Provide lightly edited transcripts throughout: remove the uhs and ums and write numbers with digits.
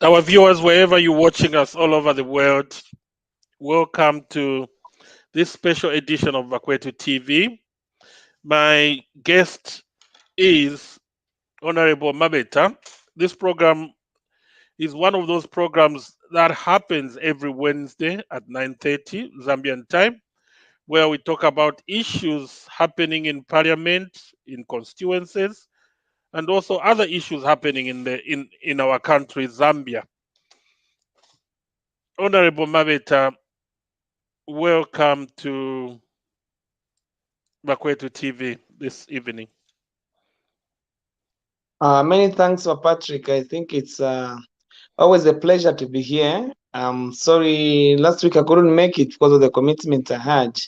Our viewers, wherever you're watching us all over the world, welcome to this special edition of Bakwetu TV. My guest is Honorable Mabeta. This program is one of those programs that happens every Wednesday at 9:30 Zambian time, where we talk about issues happening in parliament, in constituencies, and also other issues happening in our country, Zambia. Honorable Mabeta, welcome to Bakwetu TV this evening. Many thanks for Patrick. I think it's always a pleasure to be here. Sorry, last week I couldn't make it because of the commitment I had.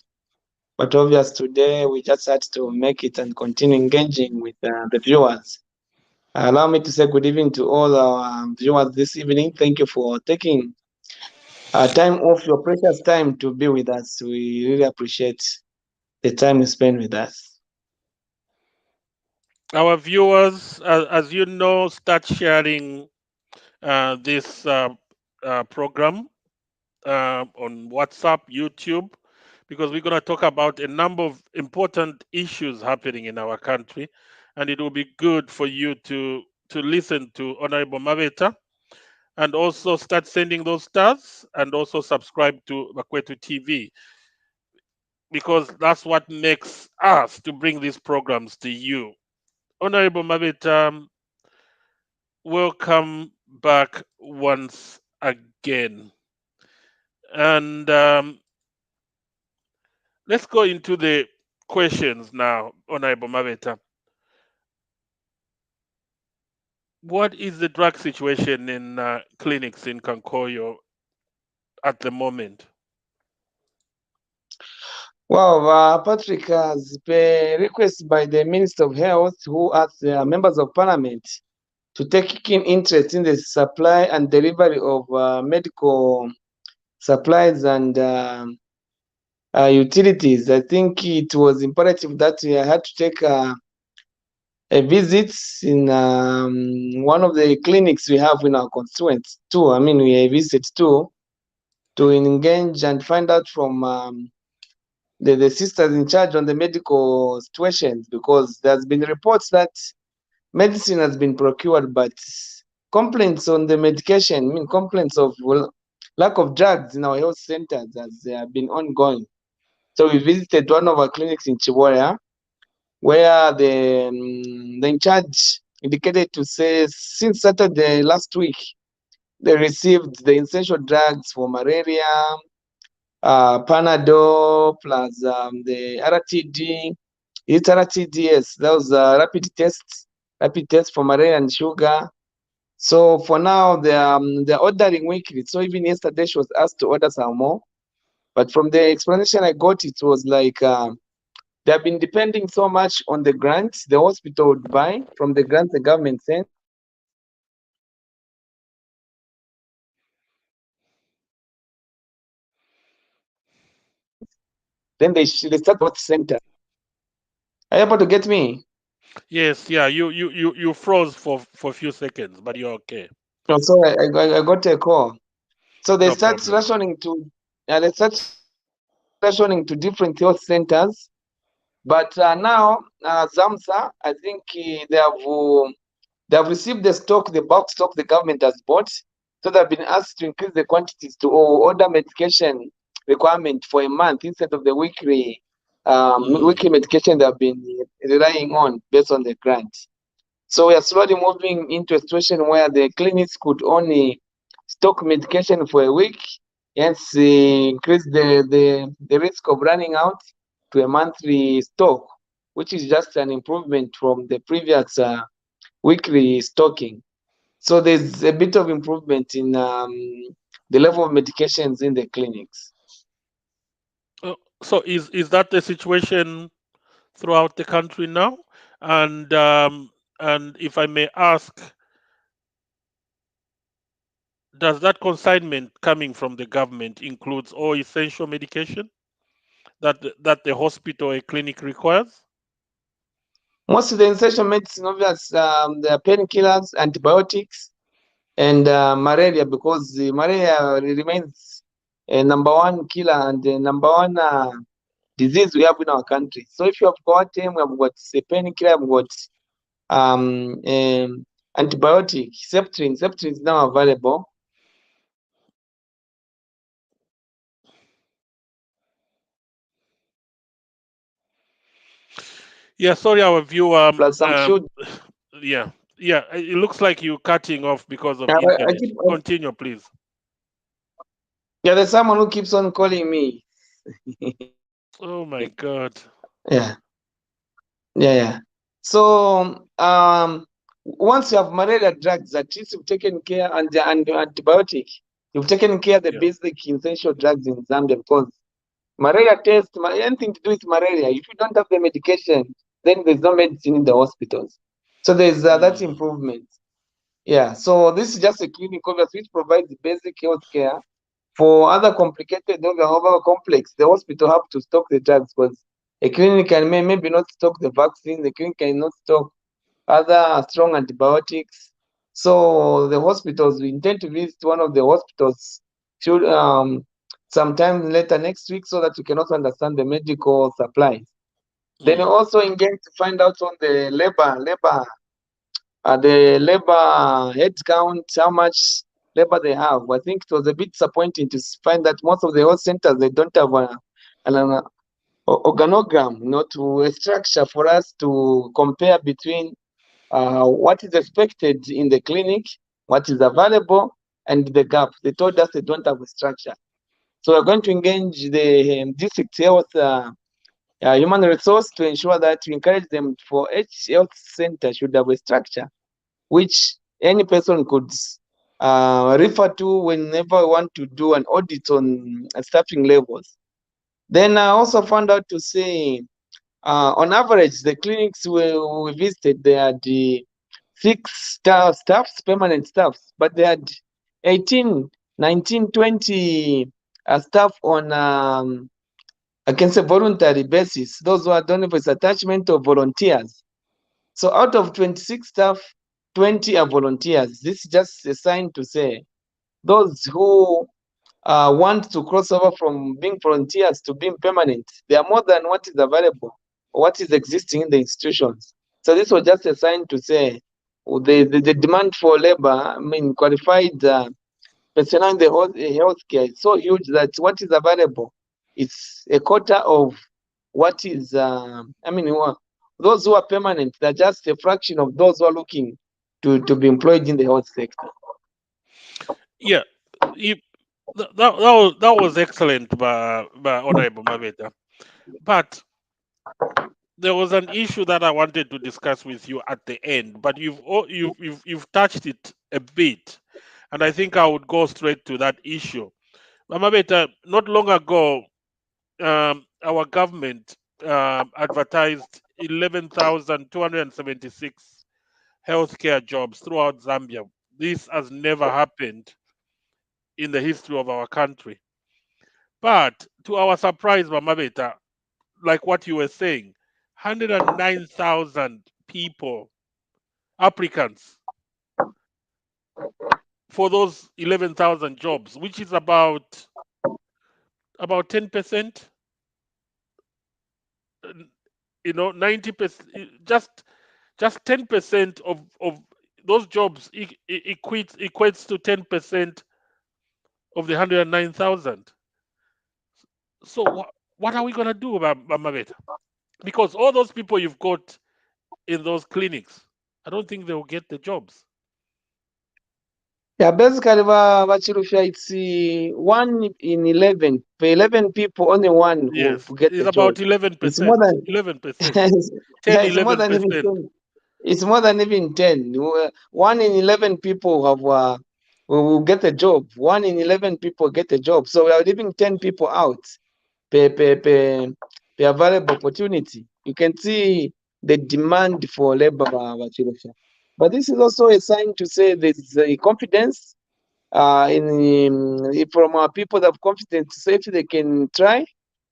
But obviously today we just had to make it and continue engaging with the viewers. Allow me to say good evening to all our viewers this evening. Thank you for taking time off your precious time to be with us. We really appreciate the time you spend with us. Our viewers, as you know, start sharing this program on WhatsApp, YouTube, because we're going to talk about a number of important issues happening in our country, and it will be good for you to listen to Honorable Mabeta, and also start sending those stars, and also subscribe to Bakwetu TV, because that's what makes us to bring these programs to you. Honorable Mabeta, welcome back once again. And let's go into the questions now, Honorable Mabeta. What is the drug situation in clinics in Kankoyo at the moment? Well, Patrick, has per request by the Minister of Health, who asked members of Parliament to take keen interest in the supply and delivery of medical supplies and utilities. I think it was imperative that I had to take a visit in one of the clinics we have in our constituents too. I mean, we visit too to engage and find out from the sisters in charge on the medical situations, because there's been reports that medicine has been procured, but complaints on the medication, I mean complaints of lack of drugs in our health centers has been ongoing. So we visited one of our clinics in Chiboya, where the in charge indicated to say since Saturday last week they received the essential drugs for malaria, Panadol plus the RTD. It's RTDs, those rapid tests for malaria and sugar. So for now, they're ordering weekly. So even yesterday, she was asked to order some more. But from the explanation I got, it was like they have been depending so much on the grants the hospital would buy from the grants the government sends. Then they start what center. Are you able to get me? Yes, yeah, you froze for a few seconds, but you're okay. No, sorry, I got a call. So they No start problem. rationing to rationing to different health centers. But now ZAMSA, I think they have received the stock, the bulk stock the government has bought. So they've been asked to increase the quantities to order medication requirement for a month instead of the weekly medication they have been relying on based on the grant. So we are slowly moving into a situation where the clinics could only stock medication for a week, hence increase the risk of running out to a monthly stock, which is just an improvement from the previous weekly stocking. So there's a bit of improvement in the level of medications in the clinics. So is that the situation throughout the country now? And if I may ask, does that consignment coming from the government includes all essential medication that the hospital or clinic requires? Most of the essential medicine, obviously, the painkillers, antibiotics, and malaria, because the malaria remains a number one killer and the number one disease we have in our country. So if you have got him, we have got a painkiller, we have got antibiotic, Septrin. Septrin is now available. Yeah, sorry, our viewer. Plus some should. Yeah, it looks like you're cutting off because of Yeah, internet. Continue, please. yeah, there's someone who keeps on calling me. Oh my God. Yeah, yeah. So once you have malaria drugs, at least you've taken care, and antibiotic, you've taken care of the basic essential drugs in Zambia, because malaria test, anything to do with malaria, if you don't have the medication, then there's no medicine in the hospitals. So there's that improvement. Yeah, so this is just a clinic, obviously, which provides basic health care. For other complicated, over complex, the hospital have to stock the drugs, because a clinic can maybe not stock the vaccine, the clinic cannot stock other strong antibiotics. So the hospitals, we intend to visit one of the hospitals should sometime later next week, so that we can also understand the medical supplies. Then also engage to find out on the the labor head count, how much labor they have. I think it was a bit disappointing to find that most of the health centers, they don't have an organogram, to a structure for us to compare between what is expected in the clinic, what is available, and the gap. They told us they don't have a structure. So we're going to engage the district health human resource to ensure that we encourage them for each health center should have a structure which any person could refer to whenever we want to do an audit on staffing levels. Then I also found out to say, on average, the clinics we visited, they had 6 staffs, permanent staffs, but they had 18, 19, 20 staff on, I can say, voluntary basis. Those who are done with attachment of volunteers. So out of 26 staff, 20 are volunteers. This is just a sign to say those who want to cross over from being volunteers to being permanent, they are more than what is available or what is existing in the institutions. So this was just a sign to say the demand for labor, I mean qualified personnel in the healthcare is so huge that what is available is a quarter of what is, those who are permanent, they're just a fraction of those who are looking to be employed in the health sector. Yeah, that was excellent by Honorable Mabeta. But there was an issue that I wanted to discuss with you at the end, but you've touched it a bit, and I think I would go straight to that issue. Mabeta, not long ago, our government advertised 11,276 healthcare jobs throughout Zambia. This has never happened in the history of our country. But to our surprise, Mabeta, like what you were saying, 109,000 people, applicants for those 11,000 jobs, which is about 10%, 90%, just 10% of those jobs equates to 10% of the 109,000. So what are we gonna do about Mabeta? Because all those people you've got in those clinics, I don't think they will get the jobs. Yeah, basically, Chilufya, it's 1 in 11. For 11 people, only one who Yes, get it's the job. about 11%. It's more than 11%. yeah, 10, it's more than even 11%. 10. It's more than even 10. 1 in 11 people have will get a job. 1 in 11 people get a job. So we are leaving 10 people out per available opportunity. You can see the demand for labor, Chilufya. But this is also a sign to say there's a confidence from our people that have confidence to say if they can try,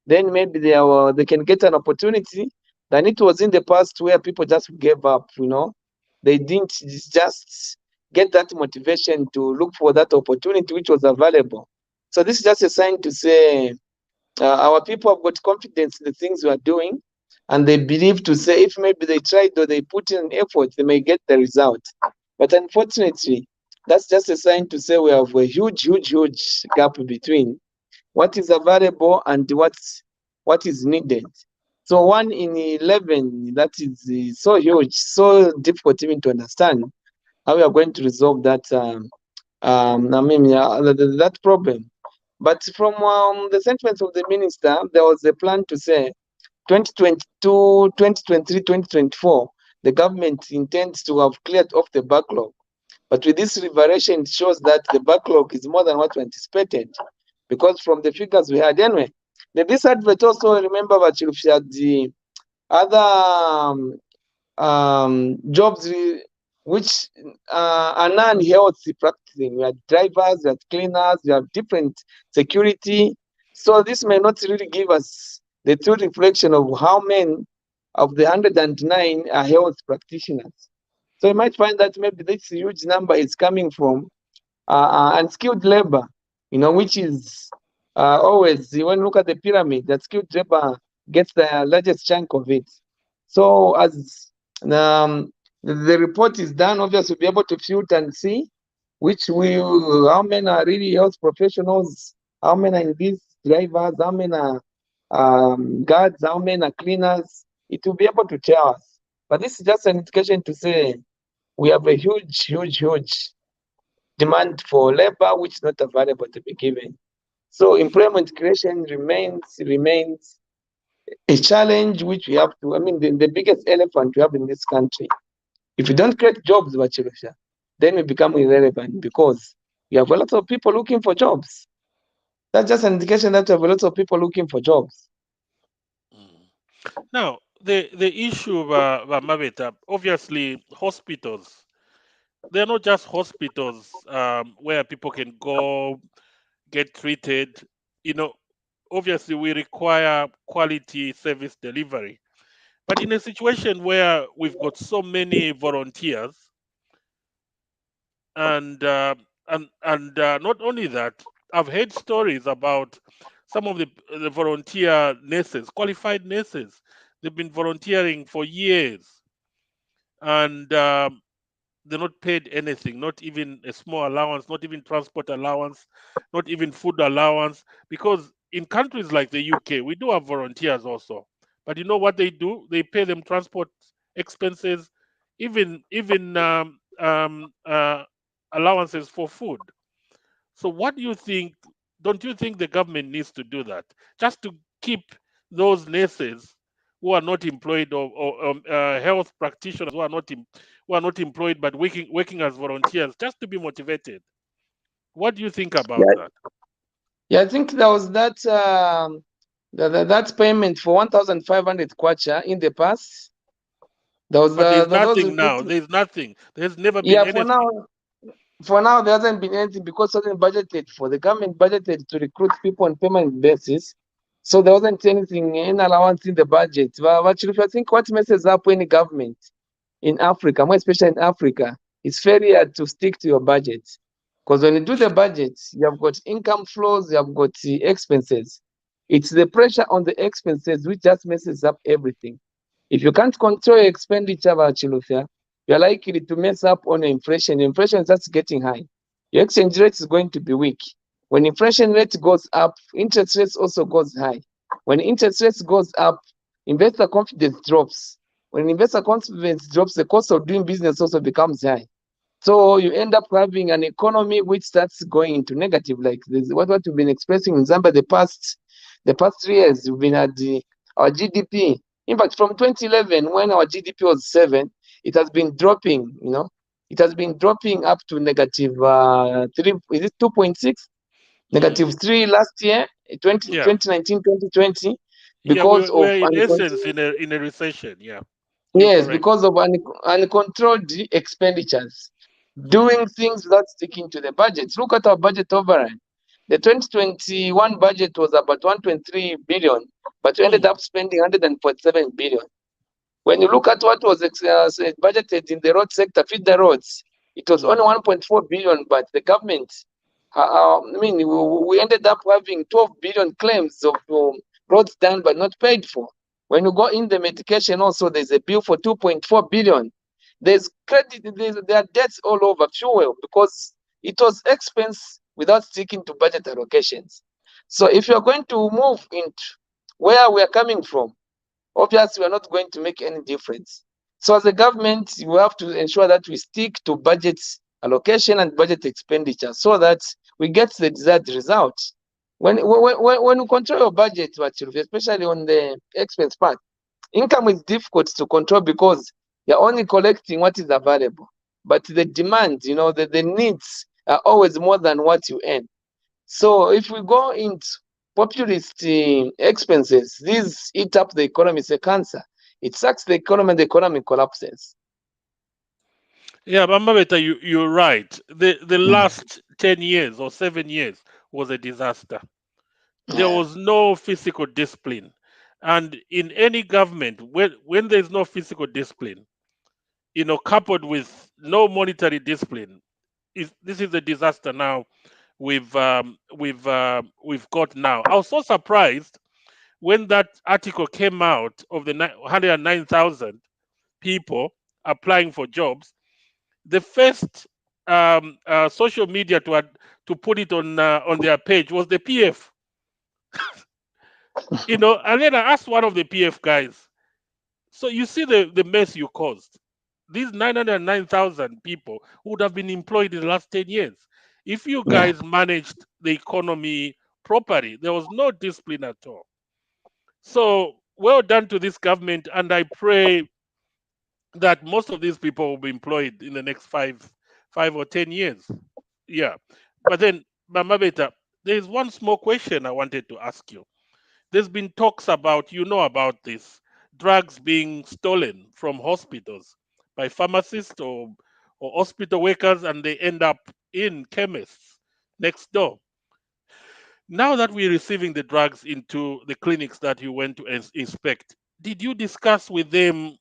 then maybe they can get an opportunity. Than it was in the past where people just gave up. They didn't just get that motivation to look for that opportunity which was available. So this is just a sign to say our people have got confidence in the things we are doing, and they believe to say if maybe they tried or they put in effort, they may get the result. But unfortunately, that's just a sign to say we have a huge gap between what is available and what is needed. So 1 in 11, that is so huge, so difficult even to understand how we are going to resolve that. That problem. But from the sentiments of the minister, there was a plan to say 2022, 2023, 2024, the government intends to have cleared off the backlog. But with this revelation, it shows that the backlog is more than what we anticipated, because from the figures we had anyway. This advert also, remember that the other jobs which are non-health practicing. We have drivers, we have cleaners, we have different security. So this may not really give us the true reflection of how many of the 109 are health practitioners. So you might find that maybe this huge number is coming from unskilled labor, which is always, when you look at the pyramid, that skilled labor gets the largest chunk of it. So as the report is done, obviously we'll be able to filter and see how many are really health professionals, how many are in these drivers, how many are guards, how many are cleaners. It will be able to tell us. But this is just an indication to say we have a huge demand for labor which is not available to be given. So employment creation remains a challenge which we have to, the biggest elephant we have in this country. If you don't create jobs, Chilufya, then we become irrelevant because we have a lot of people looking for jobs. That's just an indication that we have a lot of people looking for jobs. Now, the issue of Mabeta, obviously hospitals, they're not just hospitals where people can go get treated. Obviously we require quality service delivery. But in a situation where we've got so many volunteers, and not only that, I've heard stories about some of the volunteer nurses, qualified nurses. They've been volunteering for years, and they're not paid anything, not even a small allowance, not even transport allowance, not even food allowance. Because in countries like the UK, we do have volunteers also, but you know what they do? They pay them transport expenses, even allowances for food. So what do you think? Don't you think the government needs to do that just to keep those nurses who are not employed, or health practitioners who are not employed but working as volunteers, just to be motivated? What do you think about Yeah, that? yeah, I think there was that payment for 1,500 kwacha in the past. There was But there's those nothing now. recruiting. There's nothing. There's never been Yeah, anything. for now there hasn't been anything because it wasn't budgeted for. The government budgeted to recruit people on permanent basis. So there wasn't anything, any allowance in the budget. But if I think what messes up any government in Africa, more especially in Africa, it's very hard to stick to your budget. Because when you do the budget, you have got income flows, you have got the expenses. It's the pressure on the expenses which just messes up everything. If you can't control your expenditure, Chilufya, you're likely to mess up on inflation. Inflation is just getting high. Your exchange rate is going to be weak. When inflation rate goes up, interest rates also goes high. When interest rates goes up, investor confidence drops. When investor confidence drops, the cost of doing business also becomes high. So you end up having an economy which starts going into negative, like this, what we've been expressing in Zambia the past 3 years. We've been at our GDP. In fact, from 2011, when our GDP was 7, it has been dropping. It has been dropping up to negative 3. Is it 2.6? Negative 3 last year, Yeah, 2019, 2020, yeah. because of We're in essence in a recession. Yeah, you're yes, correct. because of uncontrolled expenditures, Mm, doing things without sticking to the budgets. Look at our budget overrun. The 2021 budget was about 1.3 billion, but we ended mm, up spending 147 billion. When you look at what was budgeted in the road sector, feed the roads, it was only mm. 1.4 billion, but the government, we ended up having 12 billion claims of roads done but not paid for. When you go in the medication also, there's a bill for 2.4 billion. There's credit, there are debts all over fuel because it was expense without sticking to budget allocations. So if you're going to move into where we are coming from, obviously we're not going to make any difference. So as a government, we have to ensure that we stick to budget allocation and budget expenditure so that we get the desired result. When you control your budget, especially on the expense part, income is difficult to control because you're only collecting what is available. But the demand, the needs are always more than what you earn. So if we go into populist expenses, these eat up the economy. It's a cancer. It sucks the economy and the economy collapses. Yeah, but Mabeta, you're right. The last 10 years or 7 years was a disaster. There Yeah. was no physical discipline. And in any government, when there's no physical discipline, coupled with no monetary discipline, this is a disaster now we've got now. I was so surprised when that article came out of the 109,000 people applying for jobs. The first social media to put it on their page was the PF. And then I asked one of the PF guys, so you see the mess you caused. These 909,000 people would have been employed in the last 10 years. If you Yeah. guys managed the economy properly, there was no discipline at all. So well done to this government, and I pray that most of these people will be employed in the next 5 or 10 years. Yeah. But then, Mama Beta, there's one small question I wanted to ask you. There's been talks about, about this, drugs being stolen from hospitals by pharmacists or hospital workers, and they end up in chemists next door. Now that we're receiving the drugs into the clinics that you went to inspect, did you discuss with them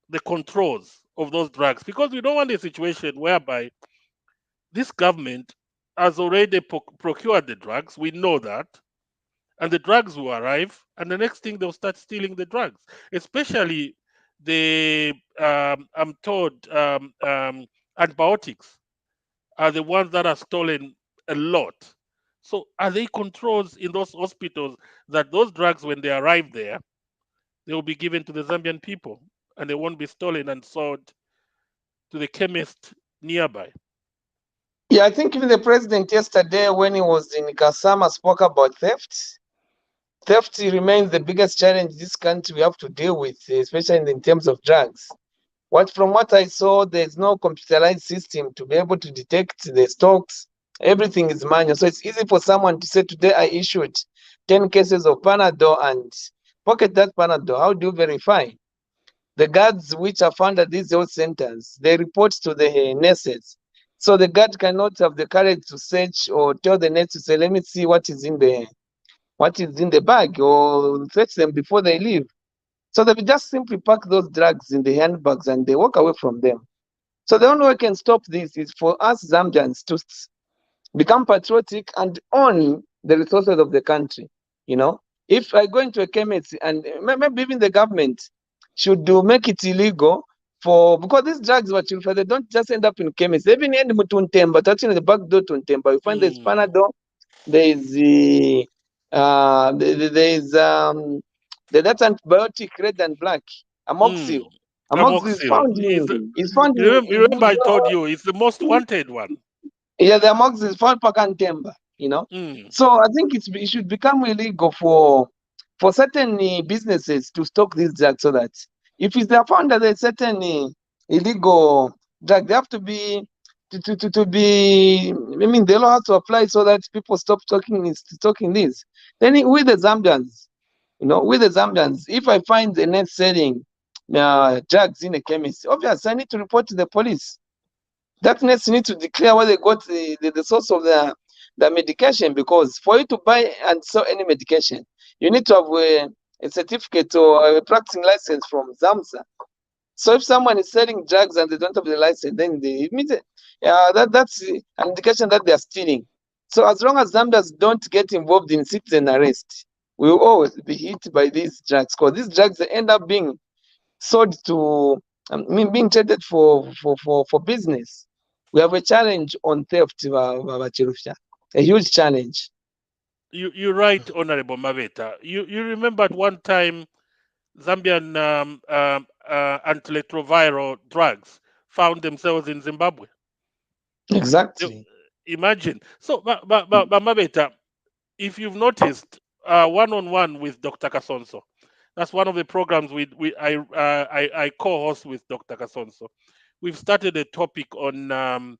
the controls of those drugs? Because we don't want a situation whereby this government has already procured the drugs. We know that, and the drugs will arrive, and the next thing they'll start stealing the drugs, especially the I'm told antibiotics are the ones that are stolen a lot. So are there controls in those hospitals that those drugs, when they arrive there, they will be given to the Zambian people and they won't be stolen and sold to the chemist nearby? Yeah, I think even the president yesterday, when he was in Kasama, spoke about theft. Theft remains the biggest challenge this country we have to deal with, especially in terms of drugs. From what I saw, there's no computerized system to be able to detect the stocks. Everything is manual. So it's easy for someone to say, today I issued 10 cases of Panadol and pocket that Panadol. How do you verify? The guards which are found at these health centers, they report to the nurses. So the guard cannot have the courage to search or tell the nurse to say, let me see what is in the bag, or search them before they leave. So they just simply pack those drugs in the handbags and they walk away from them. So the only way we can stop this is for us Zambians to become patriotic and own the resources of the country. If I go into a chemist, and maybe even the government should make it illegal because these drugs, they don't just end up in chemists. They even end in Mutuntemba, touching the back door to Ntemba. You find there's Mm, Panadol, there's there's that's antibiotic red and black, mm. amoxil. Amoxil is Amoxil found you remember I told you it's the most wanted one. yeah, the amoxil is found pakan timber. Mm, So I think it should become illegal for certain businesses to stock these drugs, so that if it's found that there's certain illegal drug, they have to be to be. I mean, the law has to apply so that people stop stocking this. Then with the Zambians, if I find the net selling drugs in a chemist, obviously I need to report to the police. That nurse need to declare where they got the source of the medication, because for you to buy and sell any medication, you need to have a certificate or a practicing license from ZAMSA. So if someone is selling drugs and they don't have the license, then it means that's an indication that they are stealing. So as long as Zambians don't get involved in citizen arrest, we will always be hit by these drugs, because these drugs, they end up being sold to being traded for business. We have a challenge on theft, Chilufya, a huge challenge. You're right, Honorable Mabeta. You remember at one time Zambian antiretroviral drugs found themselves in Zimbabwe. You- Exactly. Imagine. So, but Mabeta, if you've noticed, one-on-one with Dr. Kasonso, that's one of the programs I co-host with Dr. Kasonso. We've started a topic on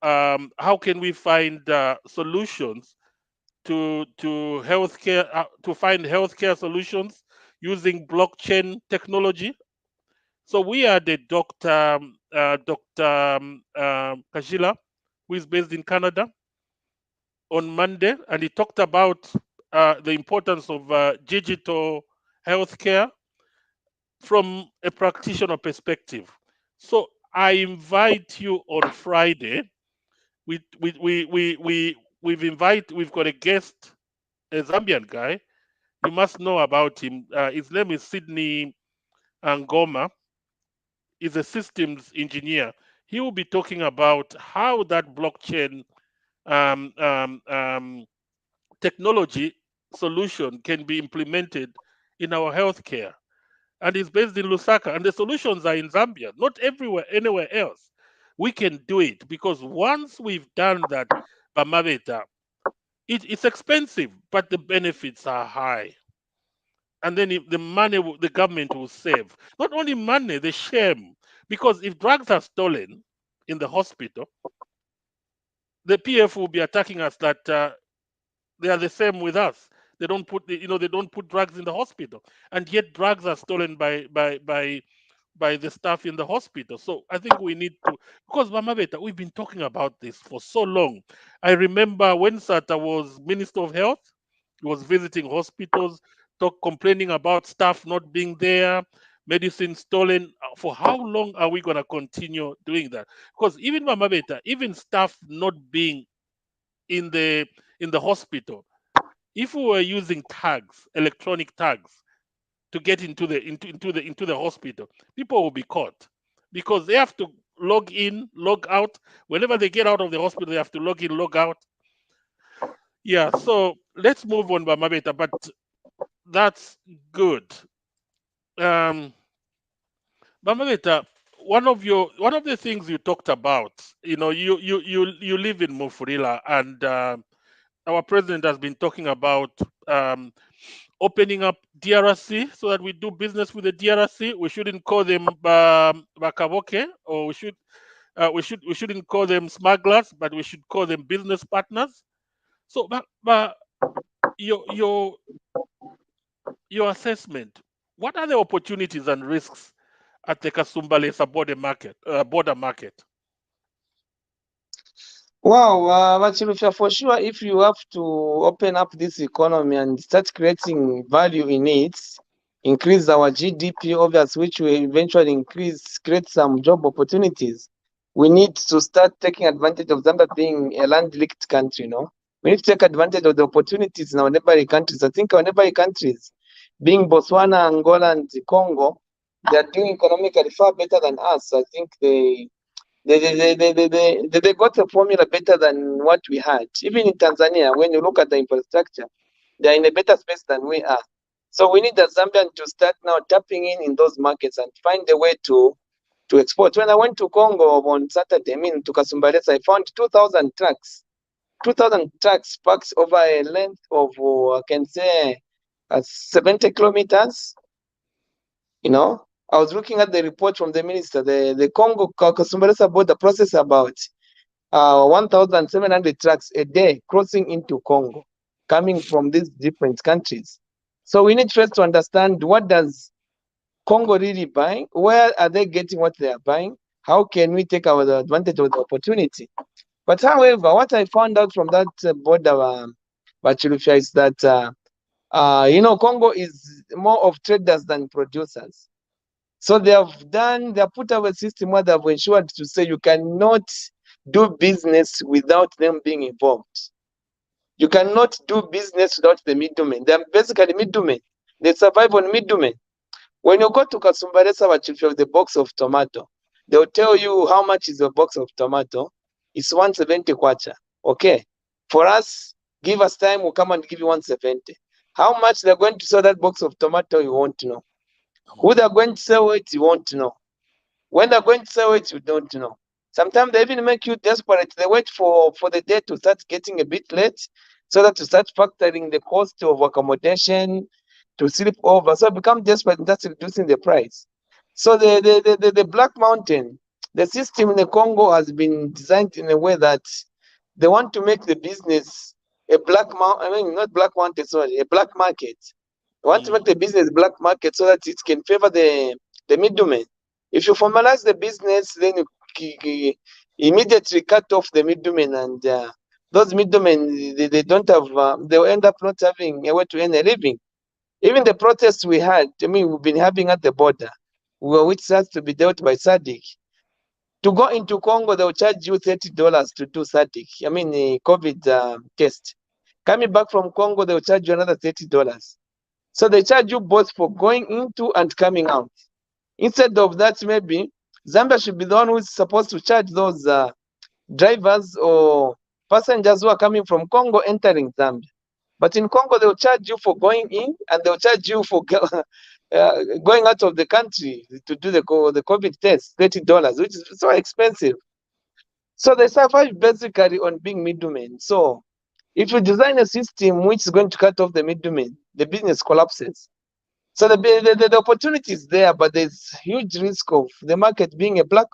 how can we find solutions to healthcare, to find healthcare solutions using blockchain technology. So we had a Dr. Kajila, who is based in Canada, on Monday, and he talked about the importance of digital healthcare from a practitioner perspective. So I invite you on Friday. We've got a guest, a Zambian guy. You must know about him. His name is Sydney Angoma. Is a systems engineer. He will be talking about how that blockchain um, um, um, technology solution can be implemented in our healthcare. And it's based in Lusaka. And the solutions are in Zambia, not everywhere, anywhere else. We can do it because once we've done that, Bamaveta, it's expensive, but the benefits are high. And then the money the government will save. Not only money, the shame. Because if drugs are stolen in the hospital, the PF will be attacking us that they are the same with us. They don't put they don't put drugs in the hospital, and yet drugs are stolen by the staff in the hospital. So I think we need to, because Mama Beta, we've been talking about this for so long. I remember when Sata was Minister of Health, he was visiting hospitals, complaining about staff not being there, medicine stolen. For how long are we going to continue doing that? Because even Mama Beta, even staff not being in the hospital, if we were using tags, electronic tags, to get into the hospital, people will be caught because they have to log in, log out. Whenever they get out of the hospital, they have to log in, log out. Yeah, so let's move on, Bamabeta, but that's good. Um, Bamabeta, one of the things you talked about, you live in Mufurila, and our president has been talking about um, opening up DRC so that we do business with the DRC. We shouldn't call them Bakaboke, or we shouldn't call them smugglers, but we should call them business partners. So, but your your your assessment, what are the opportunities and risks at the Kasumbalesa border market? Wow, Chilufya, for sure, if you have to open up this economy and start creating value in it, increase our GDP, obviously, which will eventually create some job opportunities. We need to start taking advantage of Zambia being a land-linked country, We need to take advantage of the opportunities in our neighboring countries. I think our neighboring countries, being Botswana, Angola, and Congo, they are doing economically far better than us. I think they got a formula better than what we had. Even in Tanzania, when you look at the infrastructure, they are in a better space than we are. So we need the Zambian to start now tapping in those markets and find a way to export. When I went to Congo on Saturday, to Kasumbalesa, I found 2,000 trucks. 2,000 trucks packed over a length of, I can say, 70 kilometers. I was looking at the report from the minister. The Congo Kasumbalesa border process about 1,700 trucks a day crossing into Congo, coming from these different countries. So we need first to understand, what does Congo really buying? Where are they getting what they are buying? How can we take our advantage of the opportunity? But however, what I found out from that border, Chilufya, is that Congo is more of traders than producers. So they have put up a system where they have ensured to say you cannot do business without them being involved. You cannot do business without the middlemen. They are basically middlemen. They survive on middlemen. When you go to Kasumbalesa with the box of tomato, they'll tell you how much is a box of tomato. It's 170 kwacha. Okay. For us, give us time, we'll come and give you 170. How much they're going to sell that box of tomato, you won't know. Who they're going to sell it, you won't know. When they're going to sell it, you don't know. Sometimes they even make you desperate. They wait for the day to start getting a bit late so that to start factoring the cost of accommodation, to sleep over. So become desperate and that's reducing the price. So the Black Mountain, the system in the Congo has been designed in a way that they want to make the business a not black mountain, sorry, a black market. They want to make the business black market so that it can favor the middlemen. If you formalize the business, then you immediately cut off the middlemen, and those middlemen they don't have, they'll end up not having a way to earn a living. Even the protests we had, I mean, we've been having at the border, which has to be dealt by SADC. To go into Congo, they'll charge you $30 to do SADC. I mean, a COVID test. Coming back from Congo, they'll charge you another $30. So they charge you both for going into and coming out. Instead of that, maybe Zambia should be the one who's supposed to charge those drivers or passengers who are coming from Congo entering Zambia. But in Congo, they'll charge you for going in and they'll charge you for going out of the country to do the COVID test, $30, which is so expensive. So they survive basically on being middlemen. So if you design a system which is going to cut off the middlemen, the business collapses. So the opportunity is there, but there's huge risk of the market being a black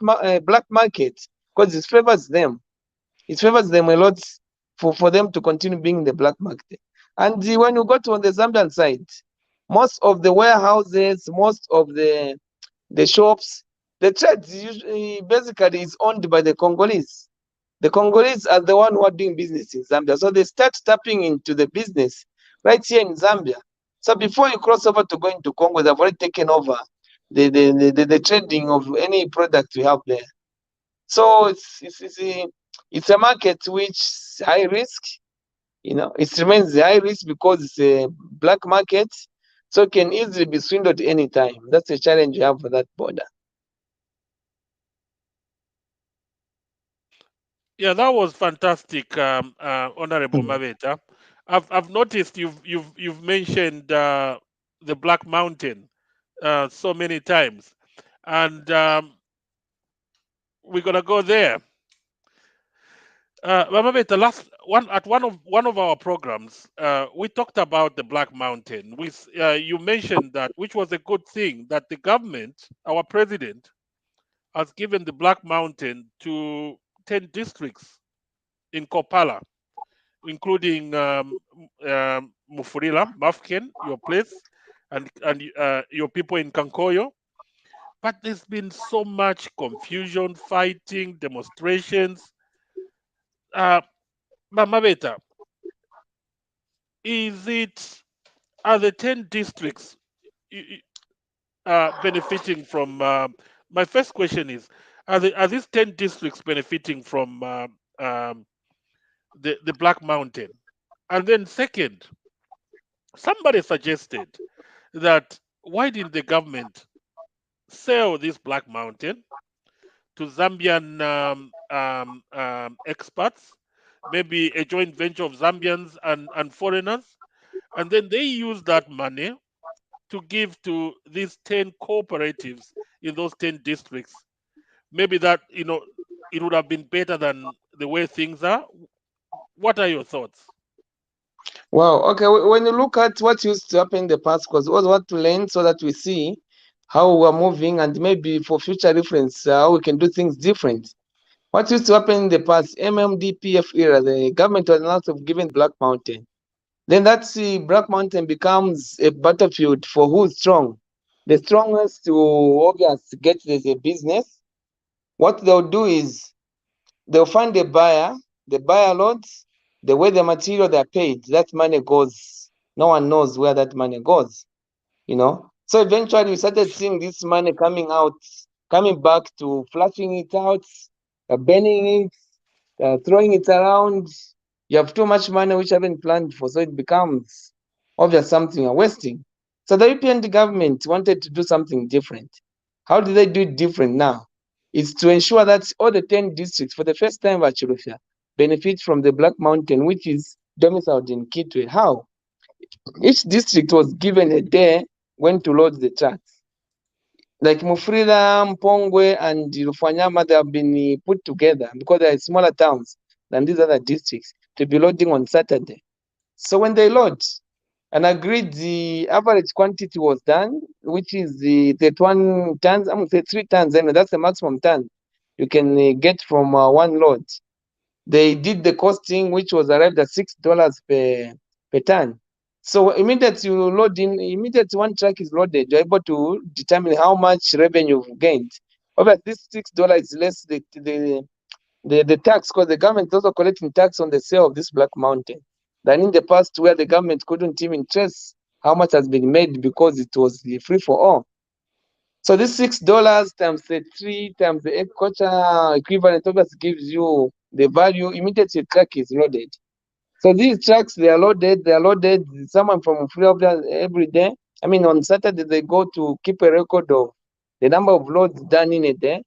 market because it favors them. It favors them a lot for them to continue being the black market. And when you go to on the Zambian side, most of the warehouses, most of the shops, the trade usually basically is owned by the Congolese. The Congolese are the one who are doing business in Zambia. So they start tapping into the business right here in Zambia. So before you cross over to go into Congo, they've already taken over the trading of any product we have there. So it's a market which is high risk. You know, it remains high risk because it's a black market, so it can easily be swindled any time. That's the challenge you have for that border. Yeah, that was fantastic, Honorable Mhm. Mabeta. I've noticed you've mentioned the Black Mountain so many times, and we're gonna go there. Mabeta, one of our programs, we talked about the Black Mountain. You mentioned that, which was a good thing, that the government, our president, has given the Black Mountain to 10 districts in Kopala, including Mufurila, Mafken, your place, and your people in Kankoyo. But there's been so much confusion, fighting, demonstrations. Uh, Mabeta, is it are the 10 districts benefiting from? My first question is: are these 10 districts benefiting from the Black Mountain? And then second, somebody suggested that why didn't the government sell this Black Mountain to Zambian experts, maybe a joint venture of Zambians and foreigners, and then they use that money to give to these 10 cooperatives in those 10 districts. Maybe that, it would have been better than the way things are. What are your thoughts? Wow. Okay. When you look at what used to happen in the past, because we want to learn so that we see how we're moving and maybe for future reference, how we can do things different. What used to happen in the past, MMDPF era, the government was announced of giving Black Mountain. Then that Black Mountain becomes a battlefield for who's strong. The strongest to obviously get the business. What they'll do is they'll find a buyer, the buyer loads, the way the material they're paid, that money goes. No one knows where that money goes, you know. So eventually we started seeing this money coming out, coming back to flashing it out, burning it, throwing it around. You have too much money which you haven't planned for, so it becomes obvious something you're wasting. So the European government wanted to do something different. How do they do it different now? It's to ensure that all the 10 districts, for the first time at Chilufya, benefit from the Black Mountain, which is domiciled in Kitwe. How? Each district was given a day when to load the trucks. Like Mufrila, Mpongwe, and Rufanyama, they have been put together because they are smaller towns than these other districts to be loading on Saturday. So when they load, and agreed the average quantity was done, which is the 31 tons, I'm going to say 3 tons, anyway, that's the maximum ton you can get from one load. They did the costing, which was arrived at $6 per ton. So immediately one truck is loaded, you're able to determine how much revenue you've gained. Obviously, this $6 is less the tax, because the government is also collecting tax on the sale of this Black Mountain than in the past, where the government couldn't even trace how much has been made because it was free for all. So this $6 times the 3 times the agriculture equivalent obviously gives you the value. Immediately truck is loaded. So these trucks, they are loaded. Someone from Florida every day. I mean, on Saturday they go to keep a record of the number of loads done in a day.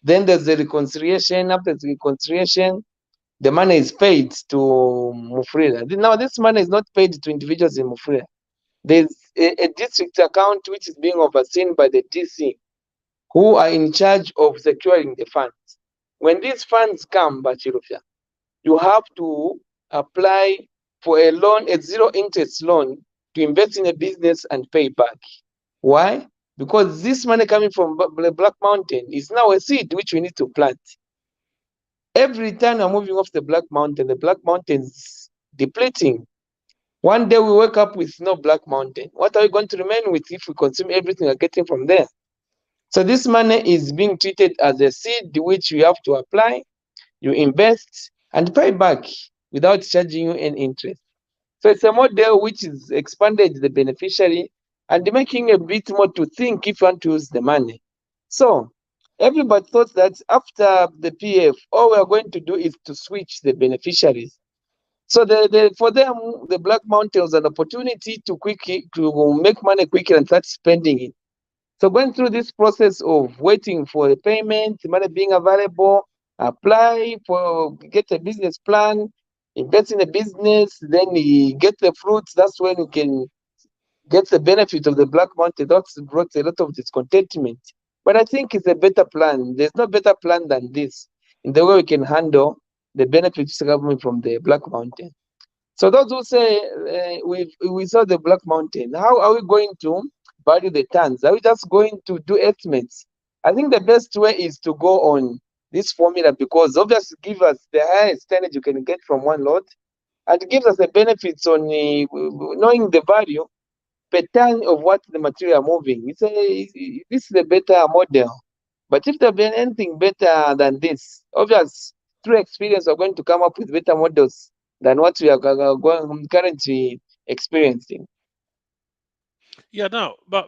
Then there's the reconciliation. After the reconciliation, the money is paid to Mufrida. Now, this money is not paid to individuals in Mufrida. There's a district account which is being overseen by the DC, who are in charge of securing the funds. When these funds come, Bachirufya, you have to apply for a loan, a zero interest loan, to invest in a business and pay back. Why? Because this money coming from the Black Mountain is now a seed which we need to plant. Every time we're moving off the Black Mountain is depleting. One day we wake up with no Black Mountain. What are we going to remain with if we consume everything we're getting from there? So this money is being treated as a seed which you have to apply, you invest, and pay back without charging you any interest. So it's a model which is expanded the beneficiary and making a bit more to think if you want to use the money. So everybody thought that after the PF, all we are going to do is to switch the beneficiaries. So for them, the Black Mountain was an opportunity to make money quicker and start spending it. So going through this process of waiting for the payment, the money being available, apply for, get a business plan, invest in a business, then you get the fruits. That's when you can get the benefit of the Black Mountain. That's brought a lot of discontentment. But I think it's a better plan. There's no better plan than this in the way we can handle the benefits coming from the Black Mountain. So those who say we saw the Black Mountain, how are we going to value the tons? Are we just going to do estimates? I think the best way is to go on this formula, because obviously give us the highest tonnage you can get from one lot, and gives us the benefits on knowing the value per ton of what the material moving. This is a better model. But if there be anything better than this, obviously through experience we're going to come up with better models than what we are currently experiencing. Yeah, now, but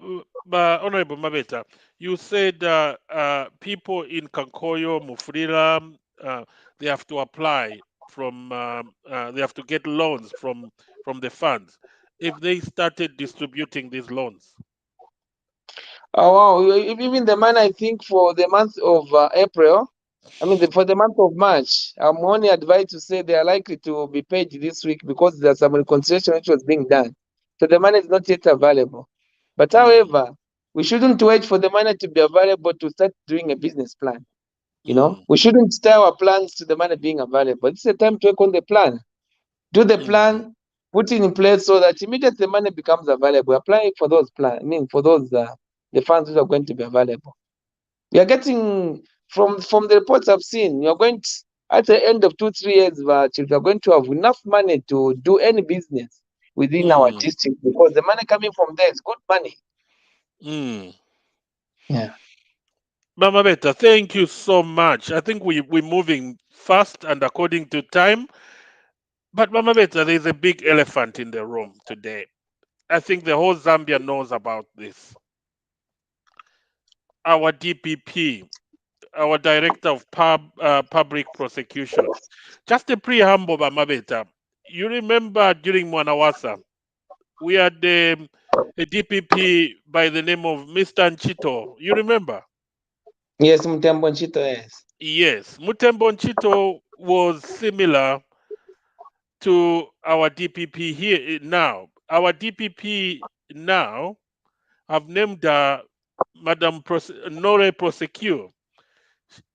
Honorable Mabeta, you said people in Kankoyo, Mufrira, they have to apply they have to get loans from the funds if they started distributing these loans. Oh wow! Even the man, I think for the month of April, I mean for the month of March, I'm only advised to say they are likely to be paid this week because there's some reconciliation which was being done. So the money is not yet available. But Mm, however, we shouldn't wait for the money to be available to start doing a business plan. mm, We shouldn't tie our plans to the money being available. It's a time to work on the plan. Do the mm. plan, put it in place so that immediately the money becomes available. Apply for those plan. I mean, for those the funds which are going to be available. We are getting from the reports I've seen. You are going to, at the end of 2 3 years, you are going to have enough money to do any business within our Mm, district because the money coming from there is good money. mm. Yeah. Mama Beta, thank you so much. I think we're moving fast and according to time. But Mama Beta, there's a big elephant in the room today. I think the whole Zambia knows about this. Our DPP, our Director of Public Prosecution. Just a preamble, Mama Beta. You remember during Mwanawasa, we had a DPP by the name of Mr. Nchito. You remember? Yes, Mutembo Nchito, yes. Yes, Mutembo Nchito was similar to our DPP here now. Our DPP now have named Madam Nore Prosecure.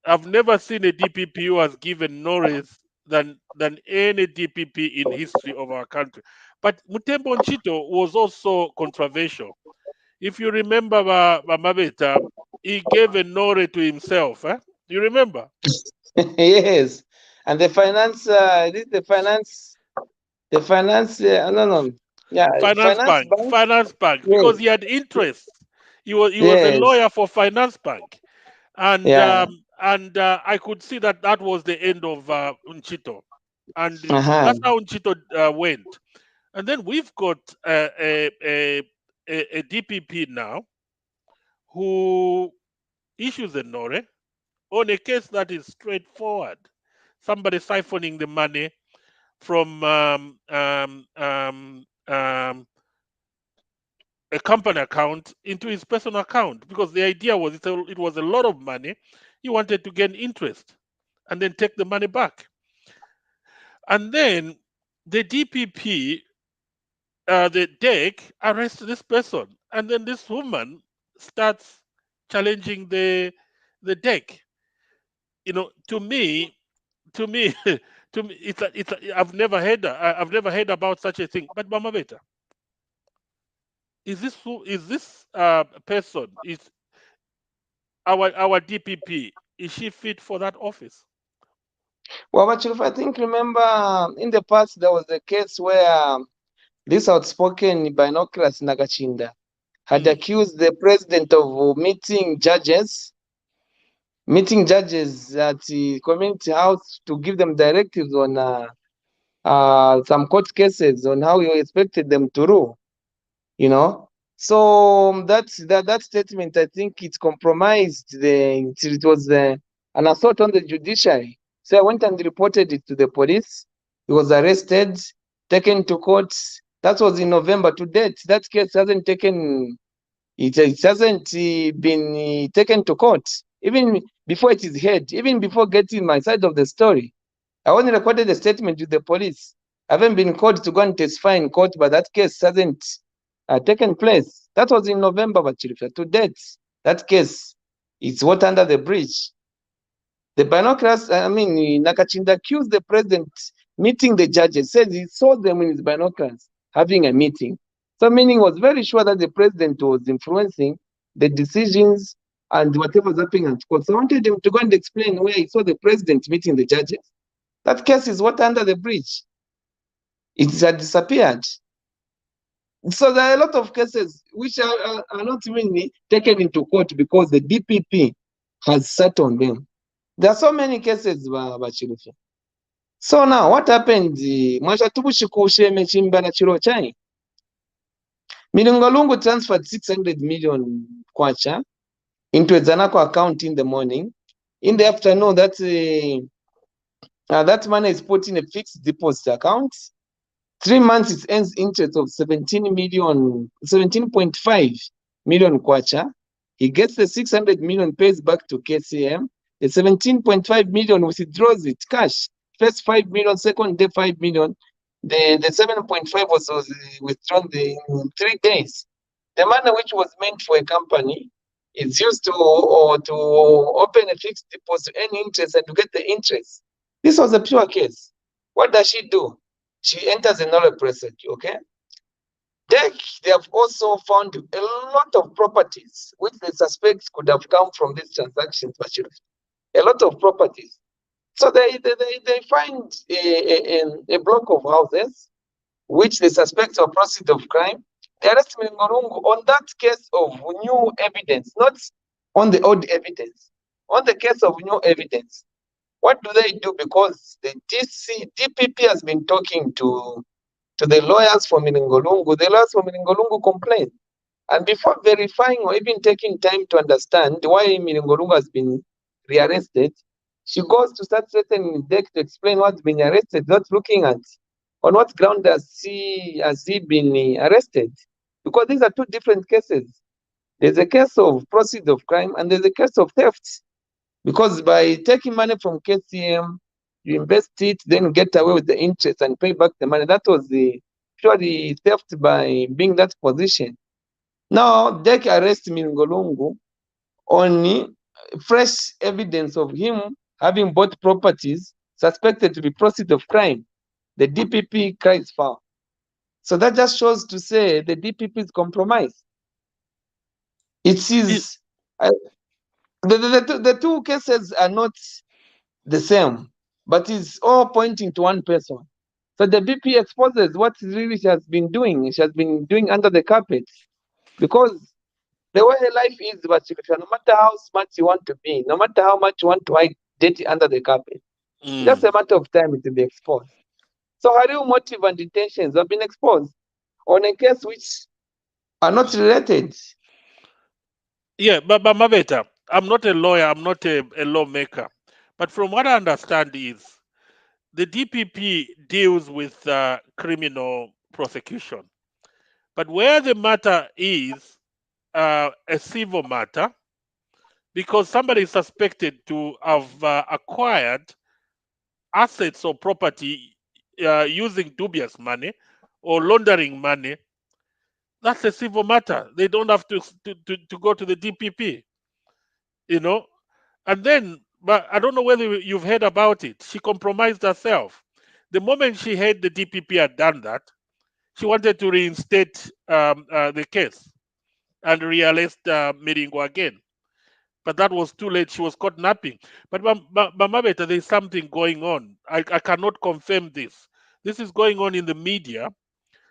I've never seen a DPP who has given Norris than any DPP in history of our country. But Mutembo Nchito was also controversial. If you remember, Mabeta, he gave a Nore to himself. You remember? Yes. And the finance, no, no. Yeah, finance bank. Finance Bank, Yes, because he had interest. He was a yes. lawyer for Finance Bank, and Yeah. I could see that that was the end of Unchito, and Uh-huh. that's how Unchito went. And then we've got a DPP now who issues a NORE on a case that is straightforward. Somebody siphoning the money from a company account into his personal account, because the idea was it was a lot of money. He wanted to gain interest and then take the money back. And then the DPP, the DEC, arrests this person, and then this woman starts challenging the DEC. To me, to me, I've never heard about such a thing. But Mama Beta, is this person, is our DPP, is she fit for that office? Well, but if I think, remember, in the past, there was a case where this outspoken binoculars Nagachinda had Mm, accused the president of meeting judges at the community house to give them directives on some court cases on how you expected them to rule. You know, so that statement, I think it compromised it was an assault on the judiciary. So I went and reported it to the police. He was arrested, taken to court. That was in November. To date, that case hasn't taken it hasn't been taken to court. Even before it is heard, even before getting my side of the story, I only recorded a statement with the police. I haven't been called to go and testify in court, but that case hasn't taken place. That was in November, but to date, that case is what under the bridge. The binoculars, Nakachinda accused the president meeting the judges, said he saw them in his binoculars having a meeting. So, meaning was very sure that the president was influencing the decisions and whatever was happening at court. So, I wanted him to go and explain where he saw the president meeting the judges. That case is what under the bridge. It had disappeared. So there are a lot of cases which are not even taken into court because the DPP has sat on them. There are so many cases, Chilufya. So now what happened? Mwashatubushikusheme chimbana chiro chai. Milungalungu transferred 600 million kwacha into a Zanako account in the morning. In the afternoon, that money is put in a fixed deposit account. 3 months it earns interest of 17.5 million kwacha. He gets the 600 million, pays back to KCM. The 17.5 million withdraws it cash. First 5 million, second day 5 million. The 7.5 was withdrawn in 3 days. The money which was meant for a company is used to open a fixed deposit, earn interest, and to get the interest. This was a pure case. What does she do? She enters another procedure, okay? They have also found a lot of properties which the suspects could have come from these transactions, a lot of properties. So they find a block of houses which the suspects are proceed of crime. They arrest Mingorungu on that case of new evidence, not on the old evidence, on the case of new evidence. What do they do? Because the DPP has been talking to the lawyers for Miningolungu. The lawyers for Miningolungu complain. And before verifying or even taking time to understand why Miningolungu has been rearrested, she goes to start threatening DEC to explain what's been arrested, not looking at on what ground has he been arrested. because these are two different cases. There's a case of proceeds of crime and there's a case of theft. Because by taking money from KCM, you invest it, then get away with the interest and pay back the money. That was the purely theft by being that position. Now, DEC arrest Mingolungu on fresh evidence of him having bought properties suspected to be proceeds of crime. The DPP cries foul. So that just shows to say the DPP is compromised. It is the two cases are not the same, but it's all pointing to one person. So the BP exposes what really she has been doing. She has been doing under the carpet because the way life is, but no matter how smart you want to be, no matter how much you want to hide dirty under the carpet, it's just a matter of time it will be exposed. So her real motive and intentions have been exposed on a case which are not related. Yeah, but Mabeta, I'm not a lawyer, I'm not a lawmaker. But from what I understand is the DPP deals with criminal prosecution. But where the matter is a civil matter, because somebody is suspected to have acquired assets or property using dubious money or laundering money, that's a civil matter. They don't have to go to the DPP, you know. And then, but I don't know whether you've heard about it. She compromised herself. The moment she heard the DPP had done that, she wanted to reinstate the case and realist Miringo again. But that was too late. She was caught napping. But Mabeta, there's something going on. I cannot confirm this. This is going on in the media,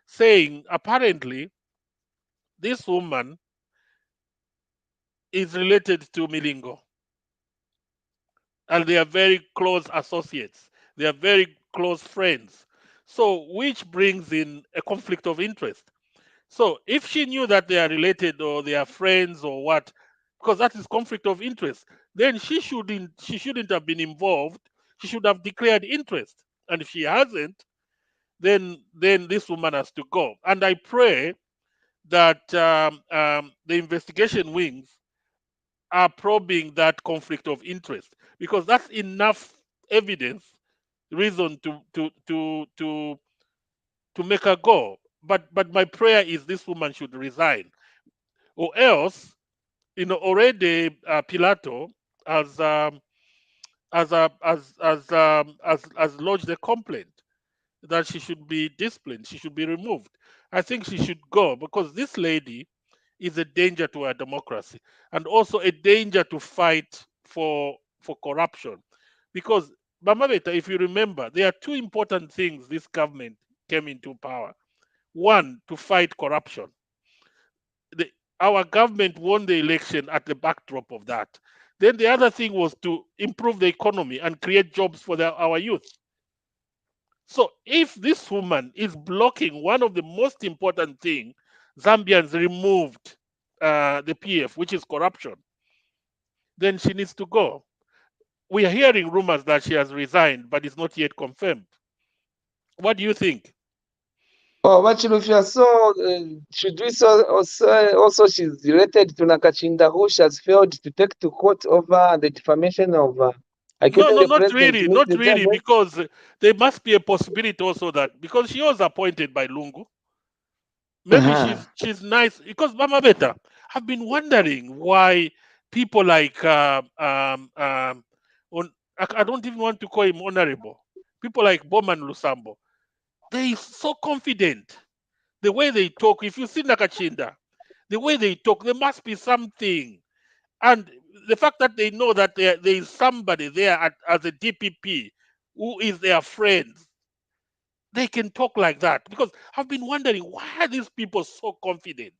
saying apparently this woman is related to Milingo, and they are very close associates. They are very close friends. So, which brings in a conflict of interest. So, if she knew that they are related or they are friends or what, because that is conflict of interest, then she shouldn't have been involved. She should have declared interest. And if she hasn't, then this woman has to go. And I pray that the investigation wings are probing that conflict of interest, because that's enough evidence, reason to make her go. But my prayer is this woman should resign, or else, already Pilato has has lodged a complaint that she should be disciplined, she should be removed. I think she should go, because this lady is a danger to our democracy, and also a danger to fight for corruption. Because Bamabeta, if you remember, there are two important things this government came into power. One, to fight corruption. The, our government won the election at the backdrop of that. Then the other thing was to improve the economy and create jobs for our youth. So if this woman is blocking one of the most important thing, Zambians removed the PF, which is corruption, then she needs to go. We are hearing rumors that she has resigned, but it's not yet confirmed. What do you think? Oh, but Chilufya, so should we also she's related to Nakachinda, who she has failed to take to court over the defamation of No, accusing no, the president, not Mr. really, Kigame? because there must be a possibility also that because she was appointed by Lungu, maybe Uh-huh. she's nice. Because Mama Beta, I've been wondering why people like on, I don't even want to call him honorable. People like Bowman Lusambo, they so confident. The way they talk, if you see Nakachinda, the way they talk, there must be something. And the fact that they know that there is somebody there as a DPP who is their friend, they can talk like that. Because I've been wondering, why are these people so confident?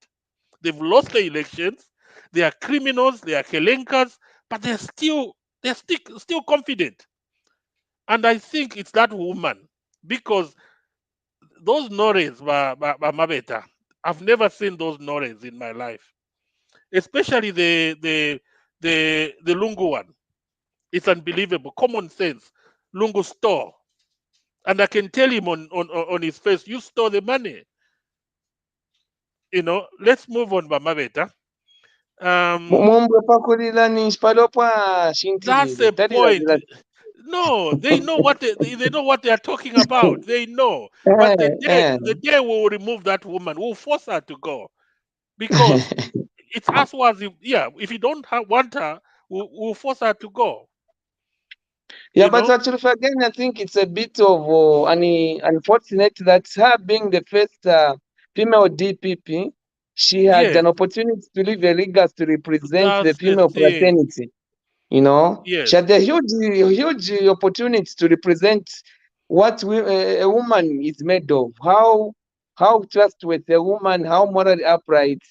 They've lost the elections, they are criminals, they are kelenkas, but they're still confident. And I think it's that woman, because those Norens, Mabeta, I've never seen those Norens in my life, especially the Lungu one. It's unbelievable. Common sense. Lungu store. And I can tell him on his face, you store the money. let's move on, Mabeta. Mumbwe pakulila ni shpalopwa That's shintilize. a That is point. No, they know what they know what they are talking about. They know. But the day eh. the day we will remove that woman, we'll force her to go because it's us who has yeah. If you don't want her, we'll force her to go. Yeah, You but know? actually, again, I think it's a bit of unfortunate that her being the first female DPP, she had Yes, an opportunity to leave a legacy to represent the that's the female thing. fraternity. You know, she Yes. had a huge opportunity to represent what a woman is made of, how trustworthy a woman, how morally upright.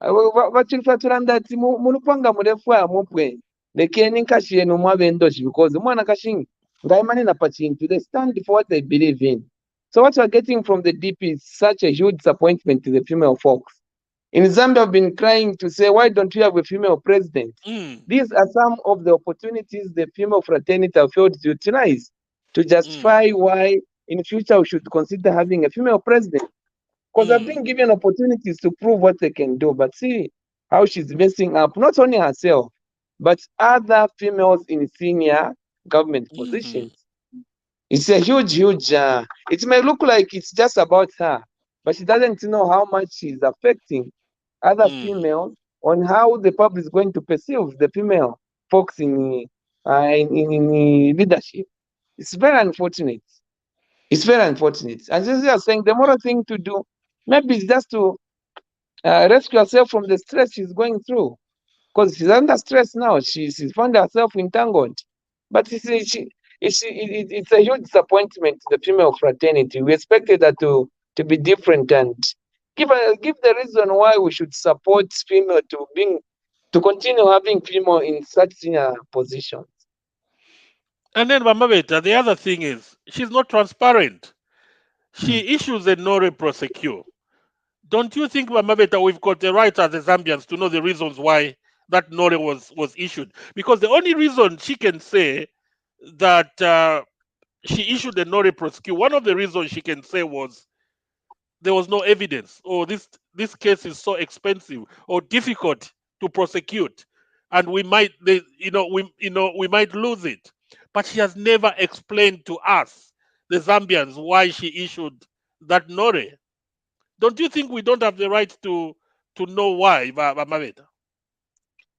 Vachilifaturanda ati mulupanga murefu amupwe lekeni nkashi yenu mwavendoshi because umwana kashingi ngaimanena pachintu they stand for what they believe in. So what we're getting from the DP is such a huge disappointment to the female folks. In Zambia, I've been crying to say, why don't we have a female president? Mm, These are some of the opportunities the female fraternity have failed to utilize to mm, justify why in future we should consider having a female president. Because I've mm, been given opportunities to prove what they can do, but see how she's messing up not only herself, but other females in senior government mm, positions. It's a huge. It may look like it's just about her, but she doesn't know how much she's affecting other mm, females on how the public is going to perceive the female folks in leadership. It's very unfortunate. It's very unfortunate. As you are saying, the moral thing to do maybe is just to rescue herself from the stress she's going through because she's under stress now. She's found herself entangled. But it's a huge disappointment to the female fraternity. We expected her to be different and give the reason why we should support female to continue having female in such senior positions. And then Mamabeta, the other thing is she's not transparent. She issues a no prosecute. Don't you think, Mamabeta, we've got the right as the Zambians to know the reasons why that NORE was issued? Because the only reason she can say that she issued a NORE prosecute, one of the reasons she can say was there was no evidence, or this case is so expensive or difficult to prosecute, and we might lose it. But she has never explained to us, the Zambians, why she issued that NORE. Don't you think we don't have the right to know why, Maveta?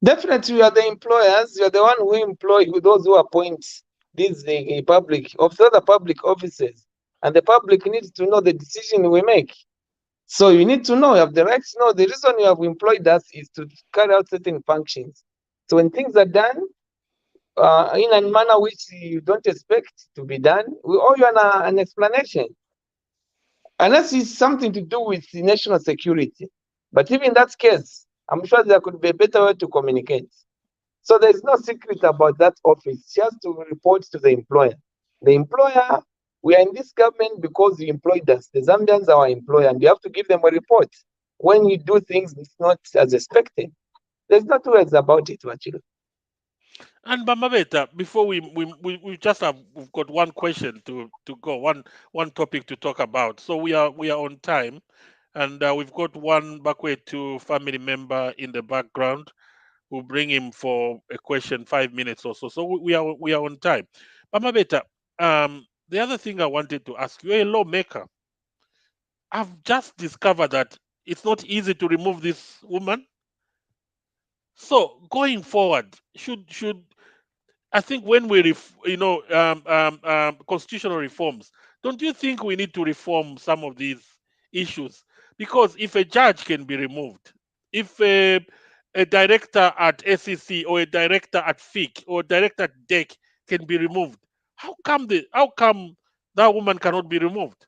Definitely, you are the employers. You are the one who employ those who appoint these the public officers, and the public needs to know the decision we make. So you need to know. You have the right to know. The reason you have employed us is to carry out certain functions. So when things are done in a manner which you don't expect to be done, we owe you an explanation. Unless it's something to do with the national security. But even in that case, I'm sure there could be a better way to communicate. So there's no secret about that office. She has to report to the employer. The employer, we are in this government because you employed us. The Zambians are our employer, and you have to give them a report when you do things it's not as expected. There's no two ways about it, actually. And Maveta, before we just we've got one question to go, one topic to talk about. So we are on time, and we've got one Bakwetu family member in the background. We'll bring him for a question, 5 minutes or so. So we are on time. Mama Beta, the other thing I wanted to ask you, you're a lawmaker. I've just discovered that it's not easy to remove this woman. So going forward, should I think when we constitutional reforms, don't you think we need to reform some of these issues? Because if a judge can be removed, if a director at SEC or a director at FIC or a director at DEC can be removed, how come that woman cannot be removed?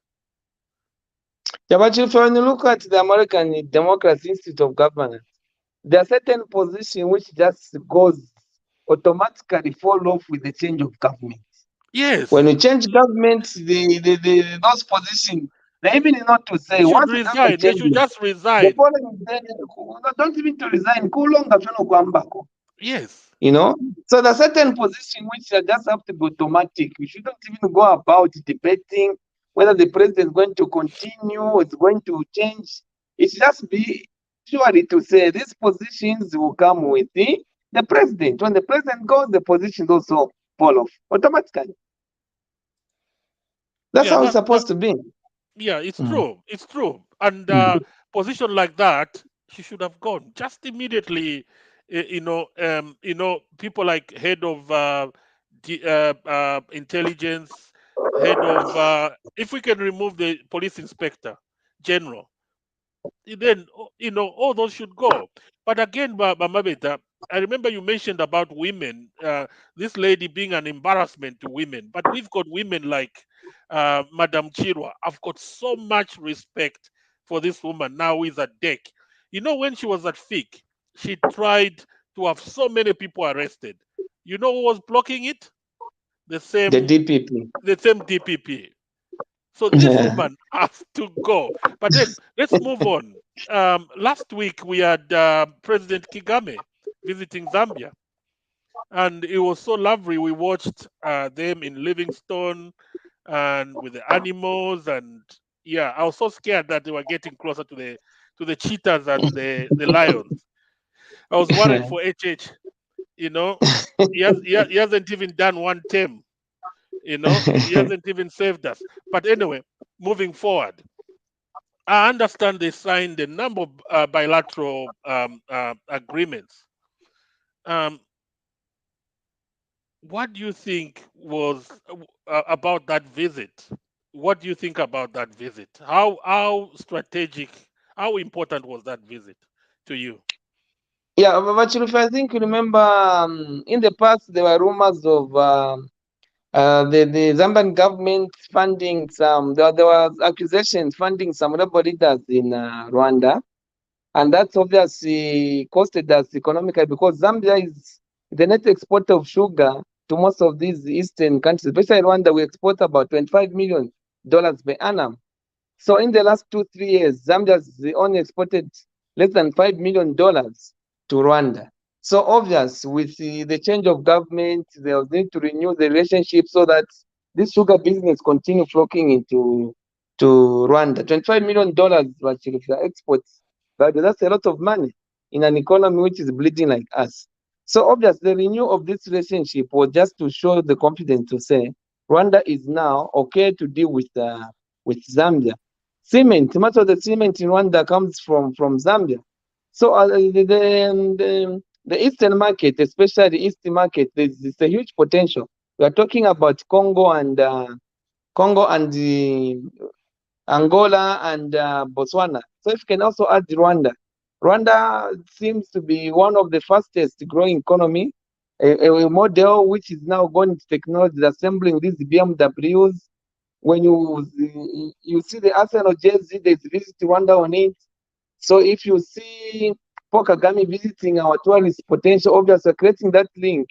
Yeah, but if when you look at the American Democracy Institute of Governance, there are certain positions which just goes automatically fall off with the change of government. When Yes, we change government, the those positions, they even not to say should once the government resign. They should changes, just the resign. following day, don't even to resign. Kulonga fino kwambako. Yes. You know, so there are certain positions which just have to be automatic. We shouldn't even go about debating whether the president is going to continue or it's going to change. It should just be surely to say these positions will come with the president. When the president goes, the positions also fall off automatically. That's Yeah, how it's that supposed to be. yeah, it's Mm. true. It's true. And Mm. position like that, she should have gone just immediately. People like head of intelligence, head of if we can remove the police inspector general, then all those should go. But again, Mabeta, I remember you mentioned about women, this lady being an embarrassment to women, but we've got women like Madam Chirwa. I've got so much respect for this woman now who is at deck. When she was at FIC, she tried to have so many people arrested. You know who was blocking it? the The same DPP. the same DPP. So this woman has to go. But then let's move on. Last week we had President Kigame visiting Zambia, and it was so lovely. We watched them in Livingstone and with the animals, and yeah, I was so scared that they were getting closer to the cheetahs and the lions. I was worried for HH. You know, he hasn't even done one term. He hasn't even saved us. But anyway, moving forward. I understand they signed a number of bilateral agreements. Um, what do you think was about that visit? What do you think about that visit? How strategic, how important was that visit to you? Yeah, but if I think you remember in the past there were rumors of the Zambian government funding some. There was accusations funding some rebel leaders in Rwanda, and that's obviously costed us economically because Zambia is the net exporter of sugar to most of these eastern countries. Especially Rwanda, we export about $25 million per annum. So in the last 2 3 years, Zambia has only exported less than $5 million to Rwanda. So obvious with the change of government, they will need to renew the relationship so that this sugar business continue flocking to Rwanda. $25 million actually for exports, but that's a lot of money in an economy which is bleeding like us. So obvious the renewal of this relationship was just to show the confidence to say Rwanda is now okay to deal with Zambia. Cement, much of the cement in Rwanda comes from Zambia. So the eastern market, especially the east market, there's a huge potential. We are talking about Congo and Angola and Botswana. So if you can also add Rwanda, Rwanda seems to be one of the fastest growing economy, a model which is now going into technology, assembling these BMWs. When you see the Arsenal jersey, there's Visit Rwanda on it. So if you see Paul Kagame visiting our tourist potential, obviously creating that link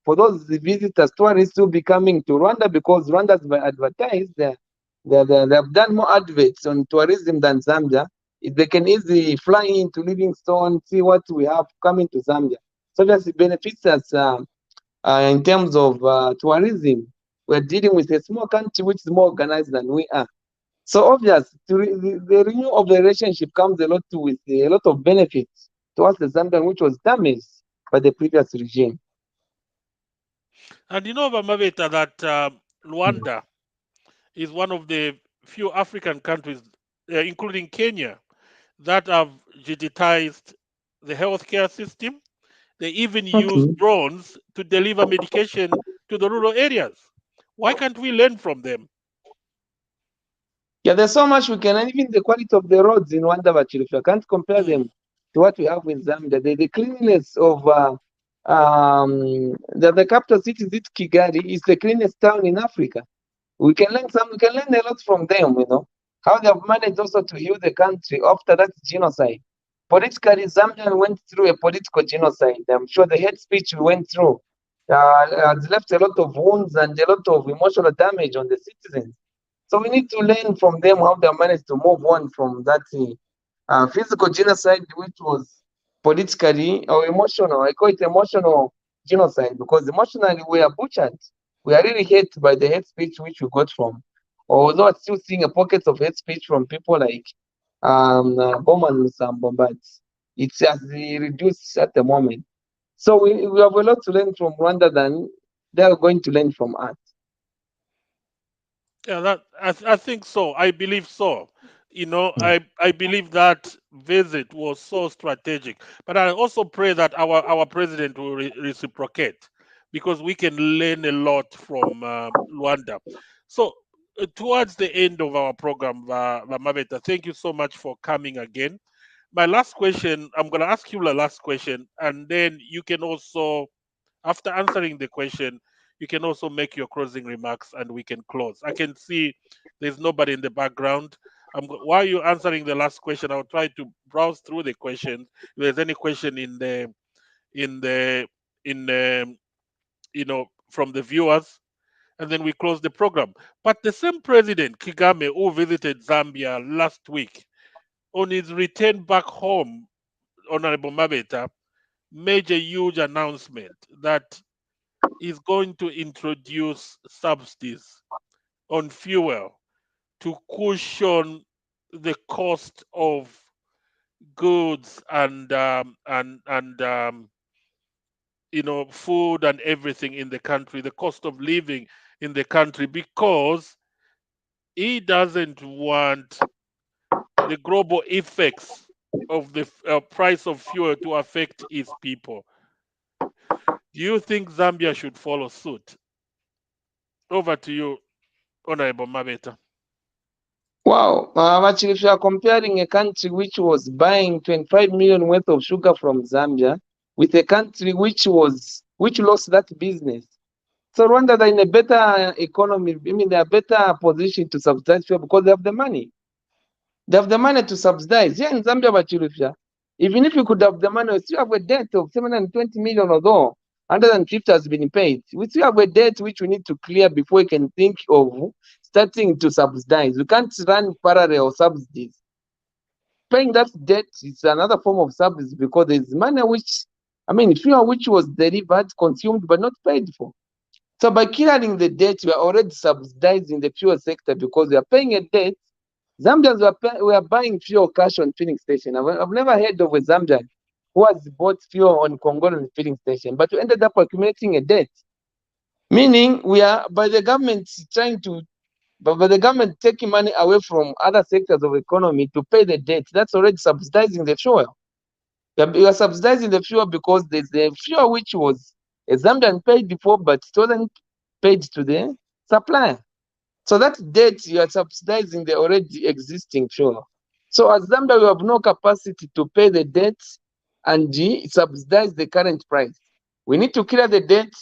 for those visitors, tourists will be coming to Rwanda because Rwanda's advertised. They have done more adverts on tourism than Zambia. They can easily fly into Livingstone, see what we have coming to Zambia. So obviously benefits us in terms of tourism. We're dealing with a small country which is more organized than we are. So obvious, the renewal of the relationship comes a lot with a lot of benefits towards the Zambian, which was damaged by the previous regime. And Maveta, that Rwanda is one of the few African countries, including Kenya, that have digitized the healthcare system. They even use Okay. drones to deliver medication to the rural areas. Why can't we learn from them? Yeah, there's so much we can, and even the quality of the roads in Rwanda, but if you can't compare Mm. them to what we have in Zambia, the cleanliness of the capital city, is Kigali, is the cleanest town in Africa. We can learn a lot from them, how they have managed also to heal the country after that genocide. Politically, Zambia went through a political genocide. I'm sure the hate speech we went through has left a lot of wounds and a lot of emotional damage on the citizens. So we need to learn from them how they managed to move on from that physical genocide, which was politically or emotional. I call it emotional genocide because emotionally we are butchered. We are really hit by the hate speech which we got from. Although I'm still seeing a pockets of hate speech from people like Boma and Lusambo, but it's has reduced at the moment. So we have a lot to learn from Rwanda than they are going to learn from us. Yeah, I think so. I believe so. Mm. I believe that visit was so strategic. But I also pray that our president will reciprocate, because we can learn a lot from Rwanda. So towards the end of our program, Mabeta, thank you so much for coming again. My last question, I'm going to ask you the last question, and then you can also, after answering the question, you can also make your closing remarks and we can close. I can see there's nobody in the background. While you're answering the last question, I'll try to browse through the questions. If there's any question in the in from the viewers, and then we close the program. But the same president Kigame, who visited Zambia last week, on his return back home, Honorable Mabeta, made a huge announcement that is going to introduce subsidies on fuel to cushion the cost of goods and food and everything in the country, the cost of living in the country, because he doesn't want the global effects of the price of fuel to affect his people. Do you think Zambia should follow suit? Over to you, Honorable Mabeta. Wow, actually, if you are comparing a country which was buying 25 million worth of sugar from Zambia with a country which lost that business. So Rwanda, they're in a better economy. I mean, they're better position to subsidize fuel because they have the money. They have the money to subsidize. Here in Zambia, Chilufya, even if you could have the money, we still have a debt of 720 million, although 150 has been paid. We still have a debt which we need to clear before we can think of starting to subsidize. We can't run parallel subsidies. Paying that debt is another form of subsidies because there's money which, I mean, fuel which was delivered, consumed, but not paid for. So by clearing the debt, we are already subsidizing the fuel sector because we are paying a debt. Zambians were buying fuel cash on filling station. I've never heard of a Zambian who has bought fuel on Congolan filling station, but we ended up accumulating a debt. Meaning we are by the government by the government taking money away from other sectors of economy to pay the debt. That's already subsidizing the fuel. You are subsidizing the fuel because there's the fuel which was a Zambian paid before, but it wasn't paid to the supplier. So that debt, you are subsidizing the already existing fuel. So as Zambia, we have no capacity to pay the debt and subsidize the current price. We need to clear the debt,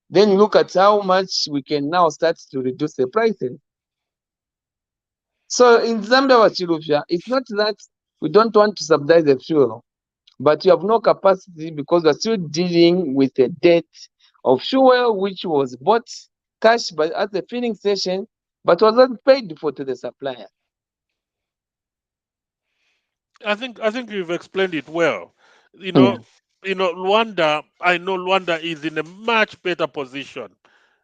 then look at how much we can now start to reduce the prices. So in Zambia, Chilufya, it's not that we don't want to subsidize the fuel, but you have no capacity because we're still dealing with a debt of fuel which was bought cash at the filling station, but was not paid for to the supplier. I think you've explained it well. You Yeah. know, Rwanda. I know Rwanda is in a much better position.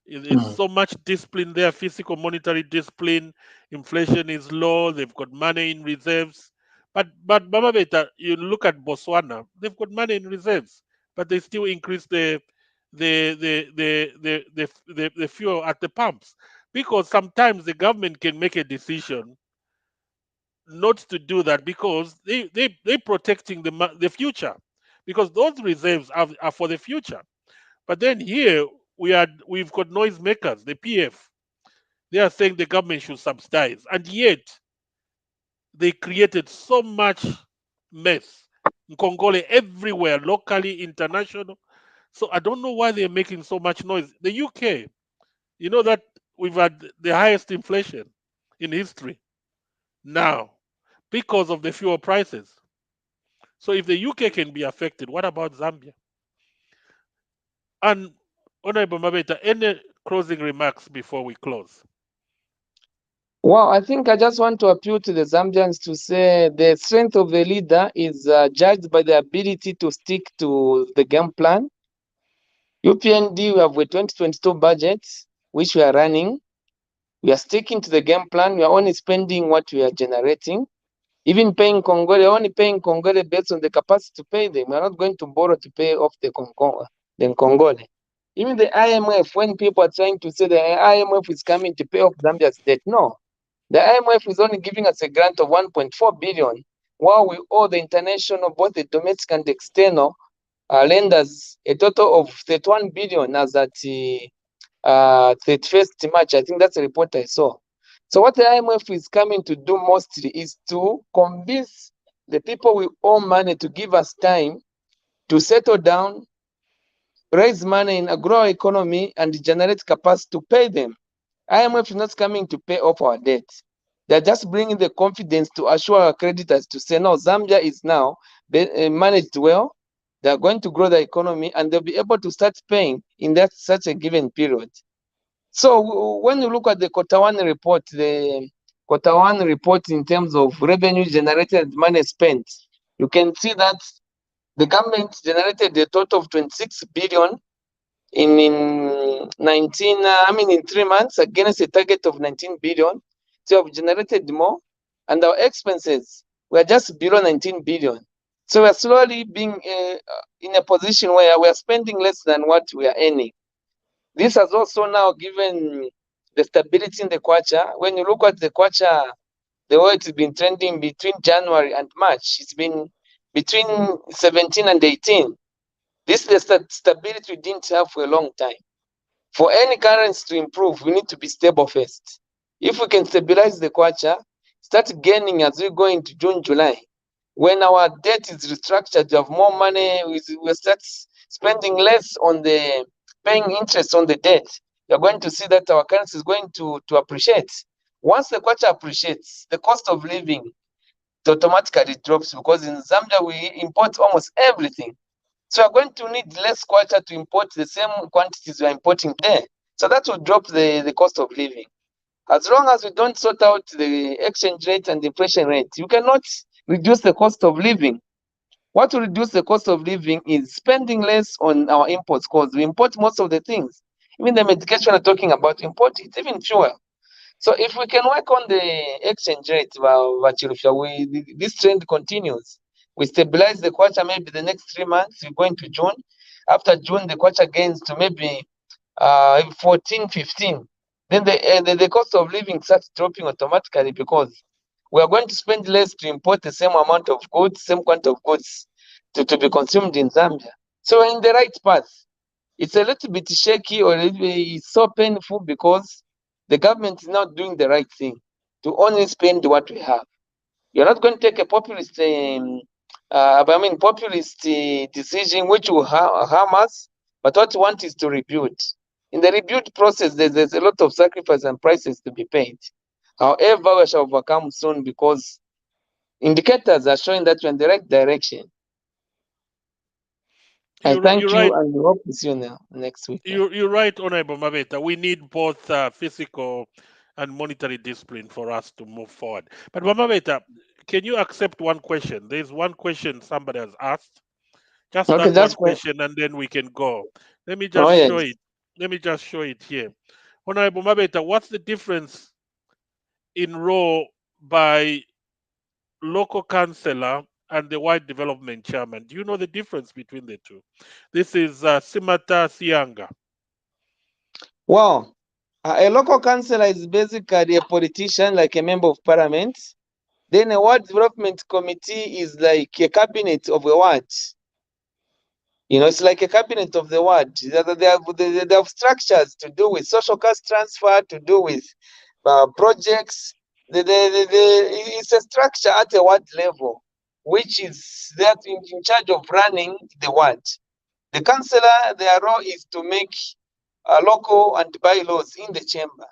It's Mm. so much discipline there, physical monetary discipline. Inflation is low. They've got money in reserves. But Mama Beta, you look at Botswana. They've got money in reserves, but they still increase the fuel at the pumps, because sometimes the government can make a decision not to do that because they're protecting the future, because those reserves are for the future. But then here we've got noisemakers, the PF. They are saying the government should subsidize, and yet they created so much mess in Congole, everywhere, locally, international. So I don't know why they're making so much noise. The UK, you know that we've had the highest inflation in history now because of the fuel prices. So if the UK can be affected, what about Zambia? And Honorable Mabeta, any closing remarks before we close? Well, I think I just want to appeal to the Zambians to say the strength of the leader is judged by the ability to stick to the game plan. UPND, we have a 2022 budget, which we are running. We are sticking to the game plan. We are only spending what we are generating. Even paying Congole, only paying Congole based on the capacity to pay them. We're not going to borrow to pay off the Congole. Even the IMF, when people are trying to say the IMF is coming to pay off Zambia's debt, no. The IMF is only giving us a grant of 1.4 billion, while we owe the international, both the domestic and the external lenders, a total of 31 billion as at 31st March. I think that's a report I saw. So what the IMF is coming to do mostly is to convince the people we owe money to give us time to settle down, raise money in a growing economy, and generate capacity to pay them. IMF is not coming to pay off our debt. They're just bringing the confidence to assure our creditors to say, no, Zambia is now managed well. They're going to grow the economy, and they'll be able to start paying in that such a given period. So when you look at the Q1 report, the Q1 report in terms of revenue generated, money spent, you can see that the government generated a total of 26 billion in 3 months against a target of 19 billion. So we've generated more, and our expenses were just below 19 billion. So we're slowly being in a position where we're spending less than what we are earning. This has also now given the stability in the kwacha. When you look at the kwacha, the way it's been trending between January and March, it's been between 17 and 18. This is the stability we didn't have for a long time. For any currency to improve, we need to be stable first. If we can stabilize the kwacha, start gaining as we go into June, July, when our debt is restructured, you have more money, we start spending less on the paying interest on the debt. You're going to see that our currency is going to appreciate. Once the kwacha appreciates, the cost of living automatically drops, because in Zambia we import almost everything. So we're going to need less kwacha to import the same quantities we're importing there. So that will drop the cost of living. As long as we don't sort out the exchange rate and the inflation rate, you cannot reduce the cost of living. What will reduce the cost of living is spending less on our imports, because we import most of the things. Even the medication we're talking about, import it, even fuel. So if we can work on the exchange rate, this trend continues. We stabilize the kwacha maybe the next 3 months, we go into June. After June, the kwacha gains to maybe 14, 15. Then the cost of living starts dropping automatically, because we are going to spend less to import the same amount of goods, same quantity of goods to be consumed in Zambia. So we're in the right path. It's a little bit shaky, or it's so painful, because the government is not doing the right thing to only spend what we have. You're not going to take a populist decision which will harm us, but what you want is to rebuild. In the rebuild process, there's a lot of sacrifice and prices to be paid. However, we shall overcome soon, because indicators are showing that we're in the right direction. I thank you, right. and we hope to see you next week. You're right, Honorable Mabeta. We need both physical and monetary discipline for us to move forward. But Mabeta, can you accept one question? There's one question somebody has asked. Just Okay, that one that's great. question, and then we can go. Let me Oh just show yes. it. Let me just show it here. Honorable Mabeta, what's the difference in role by local councillor and the white development chairman? Do you know the difference between the two? This is Simata Sianga. Well, a local councillor is basically a politician, like a member of parliament. Then a ward development committee is like a cabinet of a ward. It's like a cabinet of the ward. They have structures to do with social cost transfer, to do with projects. It's a structure at a ward level, which is that in charge of running the ward. The councillor, their role is to make local and bylaws in the chamber.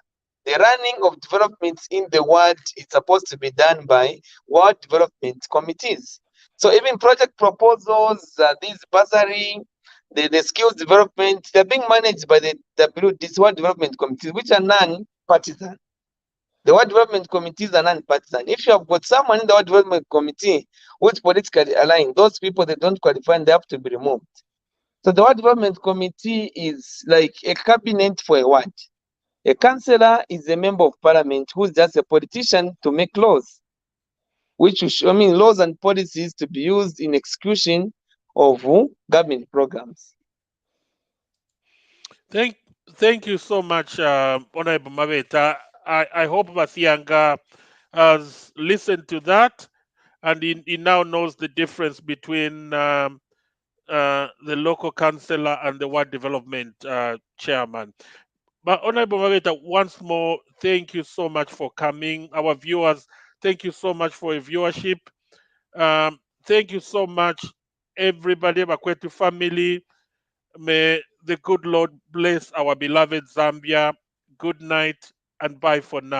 The running of developments in the ward is supposed to be done by ward development committees. So even project proposals, these bursary, the skills development, they're being managed by these ward development committees, which are non-partisan. The ward development committees are non-partisan. If you have got someone in the ward development committee who's politically aligned, those people, they don't qualify and they have to be removed. So the ward development committee is like a cabinet for a ward. A councillor is a member of parliament who's just a politician to make laws. laws and policies to be used in execution of government programs. Thank, thank you so much, Honorable Mabeta. I hope Basianga has listened to that, and he now knows the difference between the local councillor and the ward development chairman. But Honorable Mabeta, once more, thank you so much for coming. Our viewers, thank you so much for your viewership. Thank you so much, everybody, Bakwetu family. May the good Lord bless our beloved Zambia. Good night and bye for now.